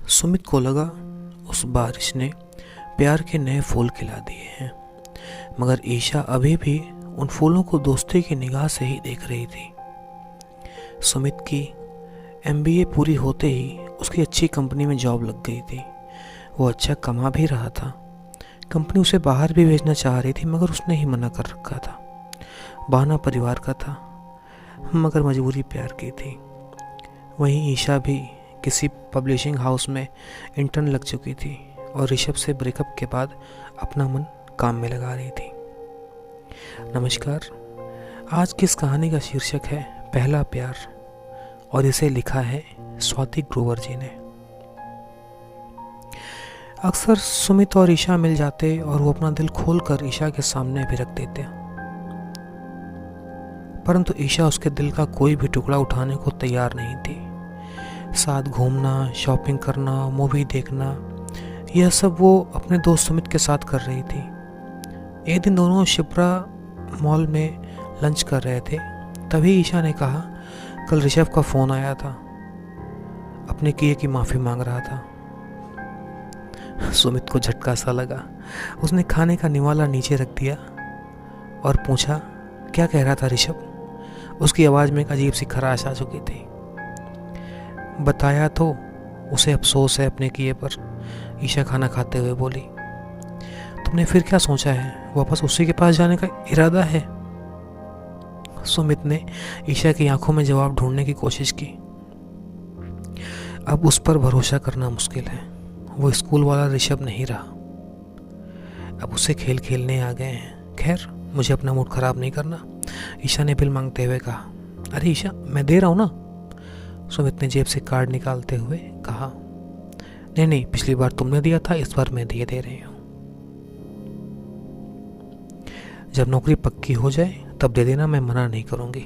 सुमित को लगा उस बारिश ने प्यार के नए फूल खिला दिए हैं, मगर ईशा अभी भी उन फूलों को दोस्ती की निगाह से ही देख रही थी। सुमित की एमबीए पूरी होते ही उसकी अच्छी कंपनी में जॉब लग गई थी। वो अच्छा कमा भी रहा था। कंपनी उसे बाहर भी भेजना चाह रही थी, मगर उसने ही मना कर रखा था। बहाना परिवार का था, मगर मजबूरी प्यार की थी। वहीं ईशा भी किसी पब्लिशिंग हाउस में इंटर्न लग चुकी थी और ऋषभ से ब्रेकअप के बाद अपना मन काम में लगा रही थी। नमस्कार, आज की इस कहानी का शीर्षक है पहला प्यार और इसे लिखा है स्वाति ग्रोवर जी ने। अक्सर सुमित और ईशा मिल जाते और वो अपना दिल खोलकर ईशा के सामने भी रख देते, परंतु ईशा उसके दिल का कोई भी टुकड़ा उठाने को तैयार नहीं थी। साथ घूमना, शॉपिंग करना, मूवी देखना, यह सब वो अपने दोस्त सुमित के साथ कर रही थी। एक दिन दोनों शिप्रा मॉल में लंच कर रहे थे। तभी ईशा ने कहा, कल ऋषभ का फ़ोन आया था, अपने किए की माफ़ी मांग रहा था। सुमित को झटका सा लगा। उसने खाने का निवाला नीचे रख दिया और पूछा, क्या कह रहा था ऋषभ? उसकी आवाज़ में एक अजीब सी खराश आ चुकी थी। बताया तो उसे अफसोस है अपने किए पर, ईशा खाना खाते हुए बोली। तुमने फिर क्या सोचा है? वापस उसी के पास जाने का इरादा है? सुमित ने ईशा की आंखों में जवाब ढूंढने की कोशिश की। अब उस पर भरोसा करना मुश्किल है। वो स्कूल वाला ऋषभ नहीं रहा। अब उसे खेल खेलने आ गए हैं। खैर, मुझे अपना मूड खराब नहीं करना, ईशा ने बिल मांगते हुए कहा। अरे ईशा, मैं दे रहा हूँ ना, सुमित ने जेब से कार्ड निकालते हुए कहा। नहीं नहीं, पिछली बार तुमने दिया था, इस बार मैं दिए दे रही हूँ। जब नौकरी पक्की हो जाए तब दे देना, मैं मना नहीं करूँगी।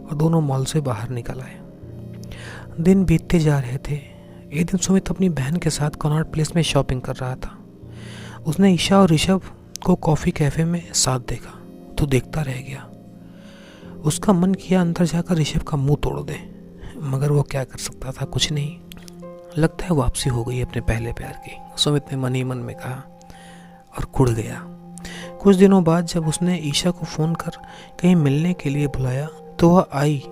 और दोनों मॉल से बाहर निकल आए। दिन बीतते जा रहे थे। एक दिन सुमित अपनी बहन के साथ कनॉट प्लेस में शॉपिंग कर रहा था। उसने ईशा और ऋषभ को कॉफ़ी कैफ़े में साथ देखा तो देखता रह गया। उसका मन किया अंदर जाकर ऋषभ का मुंह तोड़ दे, मगर वो क्या कर सकता था? कुछ नहीं। लगता है वापसी हो गई अपने पहले प्यार की, सुमित ने मन ही मन में कहा और कुड़ गया। कुछ दिनों बाद जब उसने ईशा को फ़ोन कर कहीं मिलने के लिए बुलाया तो वह आई,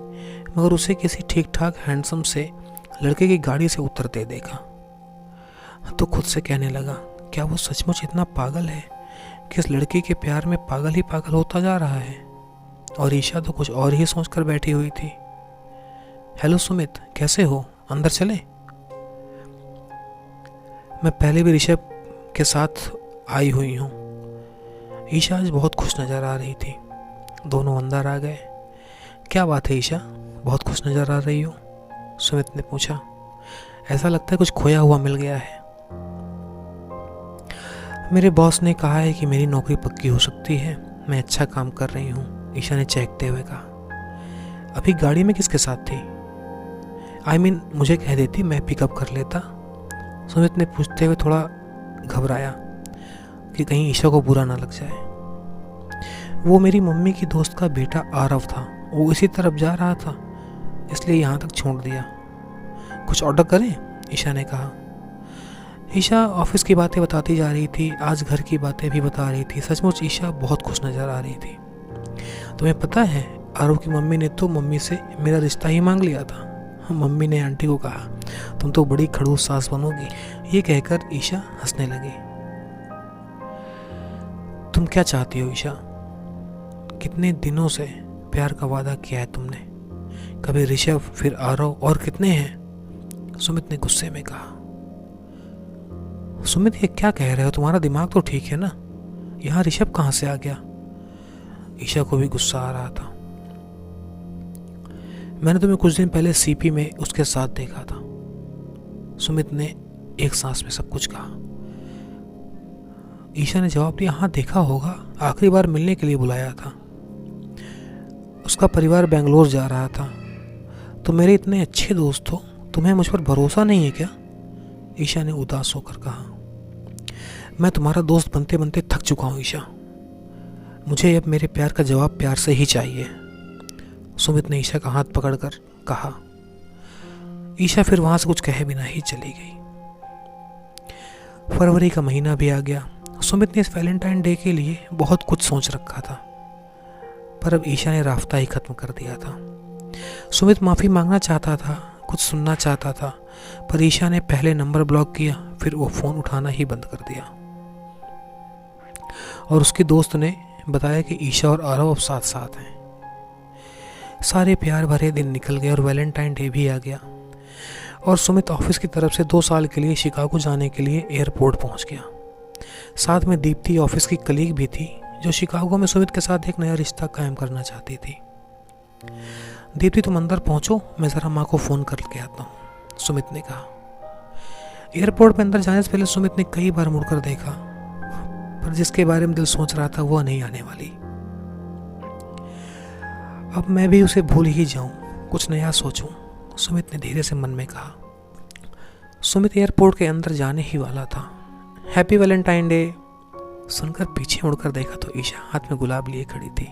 मगर उसे किसी ठीक ठाक हैंडसम से लड़के की गाड़ी से उतरते देखा तो खुद से कहने लगा, क्या वो सचमुच इतना पागल है कि इस लड़की के प्यार में पागल ही पागल होता जा रहा है? और ईशा तो कुछ और ही सोचकर बैठी हुई थी। हेलो सुमित, कैसे हो? अंदर चले? मैं पहले भी ऋषभ के साथ आई हुई हूँ। ईशा आज बहुत खुश नज़र आ रही थी। दोनों अंदर आ गए। क्या बात है ईशा, बहुत खुश नज़र आ रही हो? सुमित ने पूछा। ऐसा लगता है कुछ खोया हुआ मिल गया है। मेरे बॉस ने कहा है कि मेरी नौकरी पक्की हो सकती है। मैं अच्छा काम कर रही हूँ, ईशा ने चहकते हुए कहा। अभी गाड़ी में किसके साथ थी? मुझे कह देती, मैं पिकअप कर लेता। सुमित ने पूछते हुए थोड़ा घबराया कि कहीं ईशा को बुरा ना लग जाए। वो मेरी मम्मी की दोस्त का बेटा आरव था, वो इसी तरफ जा रहा था, इसलिए यहाँ तक छोड़ दिया। कुछ ऑर्डर करें? ईशा ने कहा। ईशा ऑफिस की बातें बताती जा रही थी, आज घर की बातें भी बता रही थी। सचमुच ईशा बहुत खुश नज़र आ रही थी। तुम्हें पता है, आरव की मम्मी ने तो मम्मी से मेरा रिश्ता ही मांग लिया था। मम्मी ने आंटी को कहा, तुम तो बड़ी खड़ूस सास बनोगी। ये कहकर ईशा हंसने लगी। तुम क्या चाहती हो ईशा? कितने दिनों से प्यार का वादा किया है तुमने, कभी ऋषभ, फिर आरव, और कितने हैं? सुमित ने गुस्से में कहा। सुमित, ये क्या कह रहे हो? तुम्हारा दिमाग तो ठीक है ना? यहाँ ऋषभ कहाँ से आ गया? ईशा को भी गुस्सा आ रहा था। मैंने तुम्हें कुछ दिन पहले सीपी में उसके साथ देखा था। सुमित ने एक सांस में सब कुछ कहा। ईशा ने जवाब दिया, हाँ देखा होगा, आखिरी बार मिलने के लिए बुलाया था। उसका परिवार बेंगलोर जा रहा था। तो मेरे इतने अच्छे दोस्त हो, तुम्हें मुझ पर भरोसा नहीं है क्या? ईशा ने उदास होकर कहा। मैं तुम्हारा दोस्त बनते बनते थक चुका हूँ ईशा। मुझे अब मेरे प्यार का जवाब प्यार से ही चाहिए। सुमित ने ईशा का हाथ पकड़कर कहा। ईशा फिर वहाँ से कुछ कहे बिना ही चली गई। फरवरी का महीना भी आ गया। सुमित ने इस वैलेंटाइन डे के लिए बहुत कुछ सोच रखा था, पर अब ईशा ने राफ्ता ही खत्म कर दिया था। सुमित माफ़ी मांगना चाहता था, कुछ सुनना चाहता था, पर ईशा ने पहले नंबर ब्लॉक किया, फिर वो फ़ोन उठाना ही बंद कर दिया। और उसके दोस्त ने बताया कि ईशा और आरव अब साथ साथ हैं। सारे प्यार भरे दिन निकल गए और वैलेंटाइन डे भी आ गया, और सुमित ऑफिस की तरफ से 2 साल के लिए शिकागो जाने के लिए एयरपोर्ट पहुंच गया। साथ में दीप्ति ऑफिस की कलीग भी थी, जो शिकागो में सुमित के साथ एक नया रिश्ता कायम करना चाहती थी। दीप्ति, तुम अंदर पहुंचो, मैं ज़रा माँ को फ़ोन करके आता हूँ, सुमित ने कहा। एयरपोर्ट में अंदर जाने से पहले सुमित ने कई बार मुड़कर देखा, पर जिसके बारे में दिल सोच रहा था वह नहीं आने वाली। अब मैं भी उसे भूल ही जाऊं, कुछ नया सोचूं, सुमित ने धीरे से मन में कहा। सुमित एयरपोर्ट के अंदर जाने ही वाला था। हैप्पी वैलेंटाइन डे सुनकर पीछे मुड़कर देखा तो ईशा हाथ में गुलाब लिए खड़ी थी।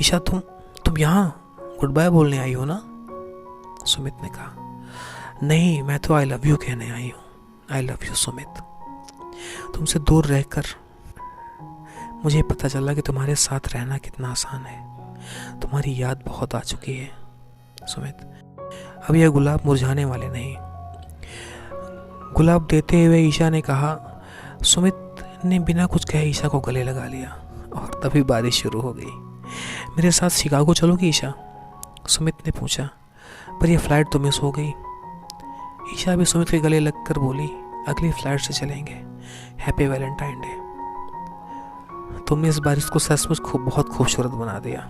ईशा, तुम यहाँ गुड बाय बोलने आई हो ना? सुमित ने कहा। नहीं, मैं तो आई लव यू कहने आई हूँ। I love you Sumit. तुमसे दूर रहकर मुझे पता चला कि तुम्हारे साथ रहना कितना आसान है। तुम्हारी याद बहुत आ चुकी है सुमित। अब यह गुलाब मुरझाने वाले नहीं। गुलाब देते हुए ईशा ने कहा। सुमित ने बिना कुछ कहे ईशा को गले लगा लिया, और तभी बारिश शुरू हो गई। मेरे साथ शिकागो चलोगी ईशा? सुमित ने पूछा। पर यह फ्लाइट तो मिस हो गई। ईशा भी सुमित के गले लगकर बोली, अगली फ्लाइट से चलेंगे। Happy Valentine day. तुमने इस बारिश को सचमुच बहुत खूबसूरत बना दिया,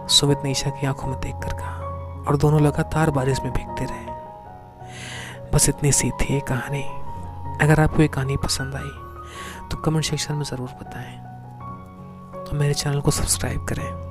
सुमित ने ईशा की आंखों में देखकर कहा, और दोनों लगातार बारिश में भीगते रहे। बस इतनी सी थी ये कहानी। अगर आपको ये कहानी पसंद आई तो कमेंट सेक्शन में ज़रूर बताएं। तो मेरे चैनल को सब्सक्राइब करें।